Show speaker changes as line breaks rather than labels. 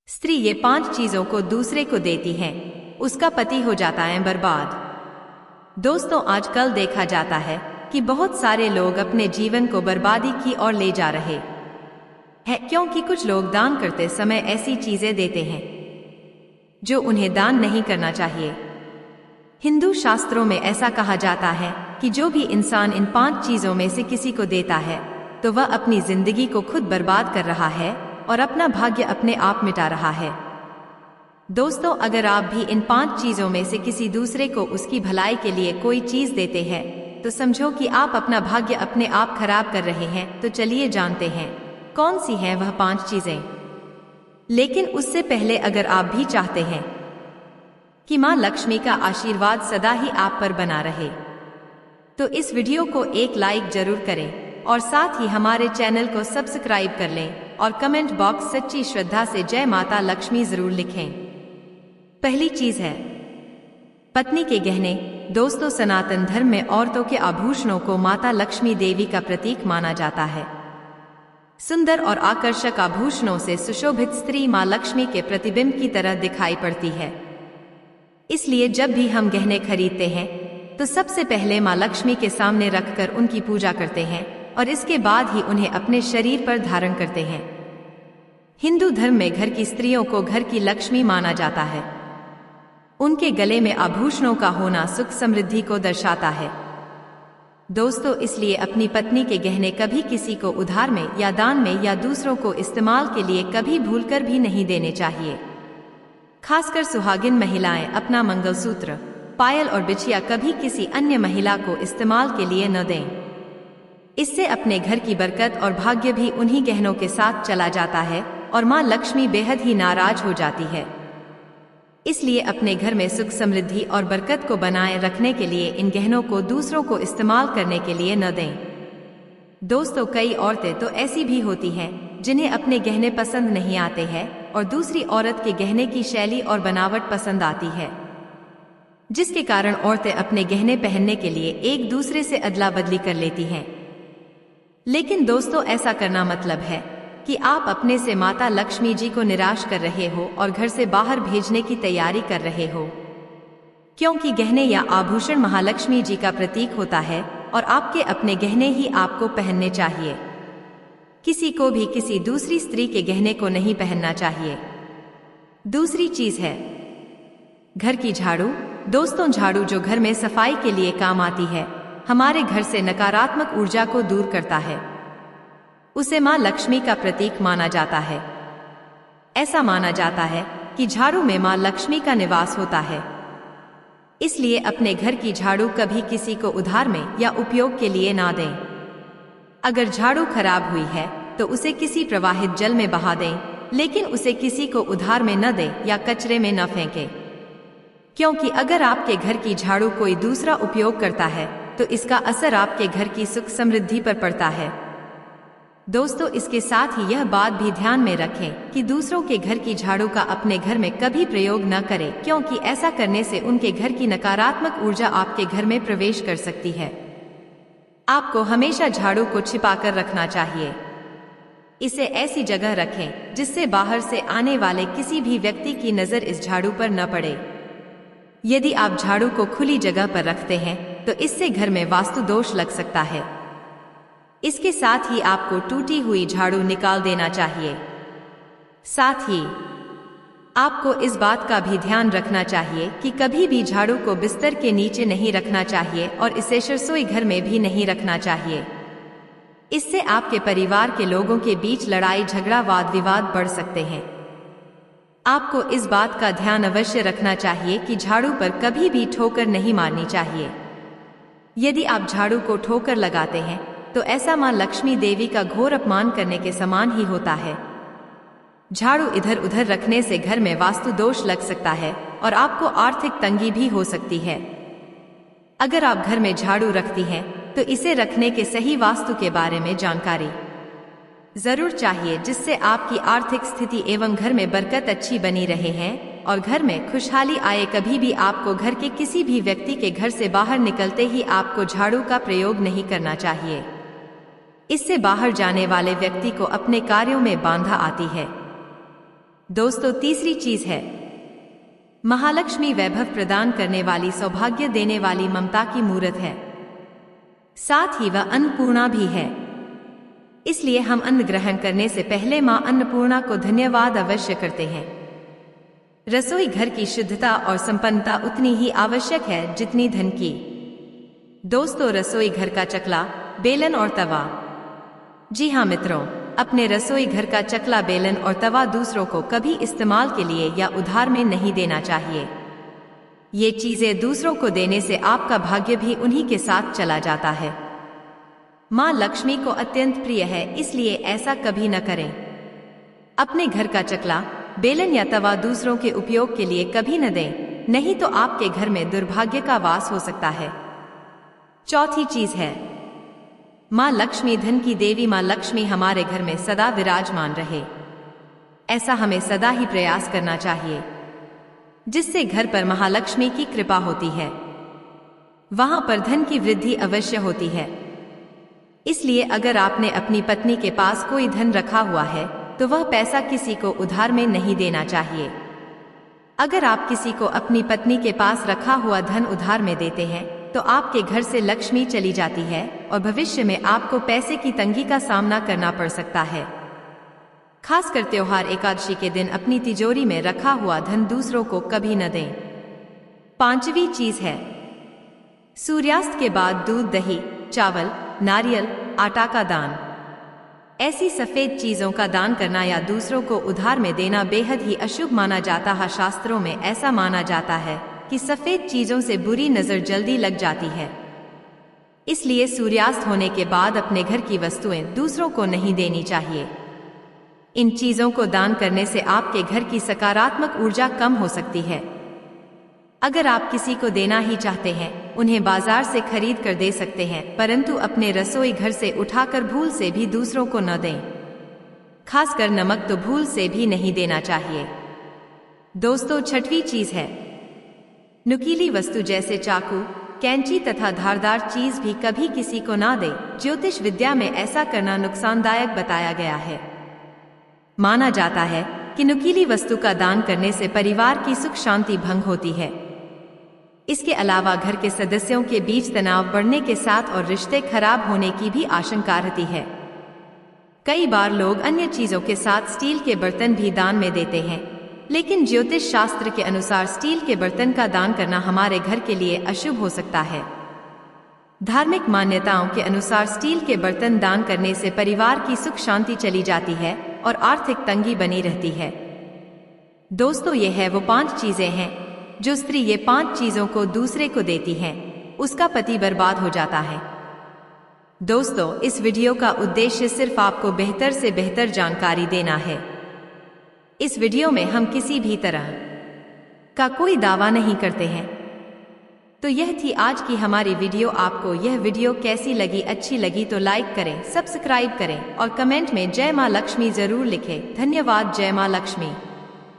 स्त्री ये 5 चीजों को दूसरे को देती है, उसका पति हो जाता है बर्बाद। दोस्तों, आजकल देखा जाता है कि बहुत सारे लोग अपने जीवन को बर्बादी की ओर ले जा रहे हैं, क्योंकि कुछ लोग दान करते समय ऐसी चीजें देते हैं जो उन्हें दान नहीं करना चाहिए। हिंदू शास्त्रों में ऐसा कहा जाता है कि जो भी इंसान इन 5 चीजों में से किसी को देता है तो वह अपनी जिंदगी को खुद बर्बाद कर रहा है और अपना भाग्य अपने आप मिटा रहा है। दोस्तों, अगर आप भी इन 5 चीजों में से किसी दूसरे को उसकी भलाई के लिए कोई चीज देते हैं तो समझो कि आप अपना भाग्य अपने आप खराब कर रहे हैं। तो चलिए जानते हैं कौन सी हैं वह 5 चीजें। लेकिन उससे पहले अगर आप भी चाहते हैं कि मां लक्ष्मी का आशीर्वाद सदा ही आप पर बना रहे तो इस वीडियो को एक लाइक जरूर करें और साथ ही हमारे चैनल को सब्सक्राइब कर लें और कमेंट बॉक्स सच्ची श्रद्धा से जय माता लक्ष्मी जरूर लिखें। पहली चीज है पत्नी के गहने। दोस्तों, सनातन धर्म में औरतों के आभूषणों को माता लक्ष्मी देवी का प्रतीक माना जाता है। सुंदर और आकर्षक आभूषणों से सुशोभित स्त्री मां लक्ष्मी के प्रतिबिंब की तरह दिखाई पड़ती है। इसलिए जब भी हम गहने खरीदते हैं तो सबसे पहले मां लक्ष्मी के सामने रखकर उनकी पूजा करते हैं और इसके बाद ही उन्हें अपने शरीर पर धारण करते हैं। हिंदू धर्म में घर की स्त्रियों को घर की लक्ष्मी माना जाता है। उनके गले में आभूषणों का होना सुख समृद्धि को दर्शाता है। दोस्तों, इसलिए अपनी पत्नी के गहने कभी किसी को उधार में या दान में या दूसरों को इस्तेमाल के लिए कभी भूलकर भी नहीं देने चाहिए। खासकर सुहागिन महिलाएं अपना मंगलसूत्र, पायल और बिछिया कभी किसी अन्य महिला को इस्तेमाल के लिए न दें। इससे अपने घर की बरकत और भाग्य भी उन्हीं गहनों के साथ चला जाता है और मां लक्ष्मी बेहद ही नाराज हो जाती है। इसलिए अपने घर में सुख समृद्धि और बरकत को बनाए रखने के लिए इन गहनों को दूसरों को इस्तेमाल करने के लिए न दें। दोस्तों, कई औरतें तो ऐसी भी होती हैं जिन्हें अपने गहने पसंद नहीं आते हैं और दूसरी औरत के गहने की शैली और बनावट पसंद आती है, जिसके कारण औरतें अपने गहने पहनने के लिए एक दूसरे से अदला बदली कर लेती हैं। लेकिन दोस्तों, ऐसा करना मतलब है कि आप अपने से माता लक्ष्मी जी को निराश कर रहे हो और घर से बाहर भेजने की तैयारी कर रहे हो, क्योंकि गहने या आभूषण महालक्ष्मी जी का प्रतीक होता है और आपके अपने गहने ही आपको पहनने चाहिए। किसी को भी किसी दूसरी स्त्री के गहने को नहीं पहनना चाहिए। दूसरी चीज है घर की झाड़ू। दोस्तों, झाड़ू जो घर में सफाई के लिए काम आती है, हमारे घर से नकारात्मक ऊर्जा को दूर करता है। उसे मां लक्ष्मी का प्रतीक माना जाता है। ऐसा माना जाता है कि झाड़ू में मां लक्ष्मी का निवास होता है। इसलिए अपने घर की झाड़ू कभी किसी को उधार में या उपयोग के लिए ना दें। अगर झाड़ू खराब हुई है तो उसे किसी प्रवाहित जल में बहा दें, लेकिन उसे किसी को उधार में न दें या कचरे में न फेंकें, क्योंकि अगर आपके घर की झाड़ू कोई दूसरा उपयोग करता है तो इसका असर आपके घर की सुख समृद्धि पर पड़ता है। दोस्तों, इसके साथ ही यह बात भी ध्यान में रखें कि दूसरों के घर की झाड़ू का अपने घर में कभी प्रयोग न करें, क्योंकि ऐसा करने से उनके घर की नकारात्मक ऊर्जा आपके घर में प्रवेश कर सकती है। आपको हमेशा झाड़ू को छिपाकर रखना चाहिए। इसे ऐसी जगह रखें जिससे बाहर से आने वाले किसी भी व्यक्ति की नजर इस झाड़ू पर न पड़े। यदि आप झाड़ू को खुली जगह पर रखते हैं तो इससे घर में वास्तु दोष लग सकता है। इसके साथ ही आपको टूटी हुई झाड़ू निकाल देना चाहिए। साथ ही आपको इस बात का भी ध्यान रखना चाहिए कि कभी भी झाड़ू को बिस्तर के नीचे नहीं रखना चाहिए और इसे रसोई घर में भी नहीं रखना चाहिए। इससे आपके परिवार के लोगों के बीच लड़ाई झगड़ा वाद विवाद बढ़ सकते हैं। आपको इस बात का ध्यान अवश्य रखना चाहिए कि झाड़ू पर कभी भी ठोकर नहीं मारनी चाहिए। यदि आप झाड़ू को ठोकर लगाते हैं तो ऐसा मां लक्ष्मी देवी का घोर अपमान करने के समान ही होता है। झाड़ू इधर उधर रखने से घर में वास्तु दोष लग सकता है और आपको आर्थिक तंगी भी हो सकती है। अगर आप घर में झाड़ू रखती हैं तो इसे रखने के सही वास्तु के बारे में जानकारी जरूर चाहिए, जिससे आपकी आर्थिक स्थिति एवं घर में बरकत अच्छी बनी रहे हैं और घर में खुशहाली आए। कभी भी आपको घर के किसी भी व्यक्ति के घर से बाहर निकलते ही आपको झाड़ू का प्रयोग नहीं करना चाहिए। इससे बाहर जाने वाले व्यक्ति को अपने कार्यों में बाधा आती है। दोस्तों, तीसरी चीज है महालक्ष्मी वैभव प्रदान करने वाली, सौभाग्य देने वाली, ममता की मूर्त है। साथ ही वह अन्नपूर्णा भी है। इसलिए हम अन्न ग्रहण करने से पहले मां अन्नपूर्णा को धन्यवाद अवश्य करते हैं। रसोई घर की शुद्धता और संपन्नता उतनी ही आवश्यक है जितनी धन की। दोस्तों, रसोई घर का चकला, बेलन और तवा। जी हाँ मित्रों, अपने रसोई घर का चकला, बेलन और तवा दूसरों को कभी इस्तेमाल के लिए या उधार में नहीं देना चाहिए। ये चीजें दूसरों को देने से आपका भाग्य भी उन्हीं के साथ चला जाता है। मां लक्ष्मी को अत्यंत प्रिय है, इसलिए ऐसा कभी न करें। अपने घर का चकला, बेलन या तवा दूसरों के उपयोग के लिए कभी न दें, नहीं तो आपके घर में दुर्भाग्य का वास हो सकता है। चौथी चीज है मां लक्ष्मी, धन की देवी मां लक्ष्मी हमारे घर में सदा विराजमान रहे। ऐसा हमें सदा ही प्रयास करना चाहिए, जिससे घर पर महालक्ष्मी की कृपा होती है, वहां पर धन की वृद्धि अवश्य होती है। इसलिए अगर आपने अपनी पत्नी के पास कोई धन रखा हुआ है तो वह पैसा किसी को उधार में नहीं देना चाहिए। अगर आप किसी को अपनी पत्नी के पास रखा हुआ धन उधार में देते हैं तो आपके घर से लक्ष्मी चली जाती है और भविष्य में आपको पैसे की तंगी का सामना करना पड़ सकता है। खासकर त्योहार एकादशी के दिन अपनी तिजोरी में रखा हुआ धन दूसरों को कभी न दें। पांचवी चीज है सूर्यास्त के बाद दूध, दही, चावल, नारियल, आटा का दान। ऐसी सफेद चीजों का दान करना या दूसरों को उधार में देना बेहद ही अशुभ माना जाता है। शास्त्रों में ऐसा माना जाता है कि सफेद चीजों से बुरी नजर जल्दी लग जाती है। इसलिए सूर्यास्त होने के बाद अपने घर की वस्तुएं दूसरों को नहीं देनी चाहिए। इन चीजों को दान करने से आपके घर की सकारात्मक ऊर्जा कम हो सकती है। अगर आप किसी को देना ही चाहते हैं, उन्हें बाजार से खरीद कर दे सकते हैं, परंतु अपने रसोई घर से उठाकर भूल से भी दूसरों को न दें। खासकर नमक तो भूल से भी नहीं देना चाहिए। दोस्तों, छठवीं चीज है नुकीली वस्तु जैसे चाकू, कैंची तथा धारदार चीज भी कभी किसी को ना दें। ज्योतिष विद्या में ऐसा करना नुकसानदायक बताया गया है। माना जाता है कि नुकीली वस्तु का दान करने से परिवार की सुख शांति भंग होती है। इसके अलावा घर के सदस्यों के बीच तनाव बढ़ने के साथ और रिश्ते खराब होने की भी आशंका रहती है। कई बार लोग अन्य चीजों के साथ स्टील के बर्तन भी दान में देते हैं, लेकिन ज्योतिष शास्त्र के अनुसार स्टील के बर्तन का दान करना हमारे घर के लिए अशुभ हो सकता है। धार्मिक मान्यताओं के अनुसार स्टील के बर्तन दान करने से परिवार की सुख शांति चली जाती है और आर्थिक तंगी बनी रहती है। दोस्तों, ये है वो 5 चीजें हैं जो स्त्री ये 5 चीजों को दूसरे को देती है, उसका पति बर्बाद हो जाता है। दोस्तों, इस वीडियो का उद्देश्य सिर्फ आपको बेहतर से बेहतर जानकारी देना है। इस वीडियो में हम किसी भी तरह का कोई दावा नहीं करते हैं। तो यह थी आज की हमारी वीडियो। आपको यह वीडियो कैसी लगी? अच्छी लगी तो लाइक करें, सब्सक्राइब करें और कमेंट में जय मां लक्ष्मी जरूर लिखें। धन्यवाद। जय मां लक्ष्मी।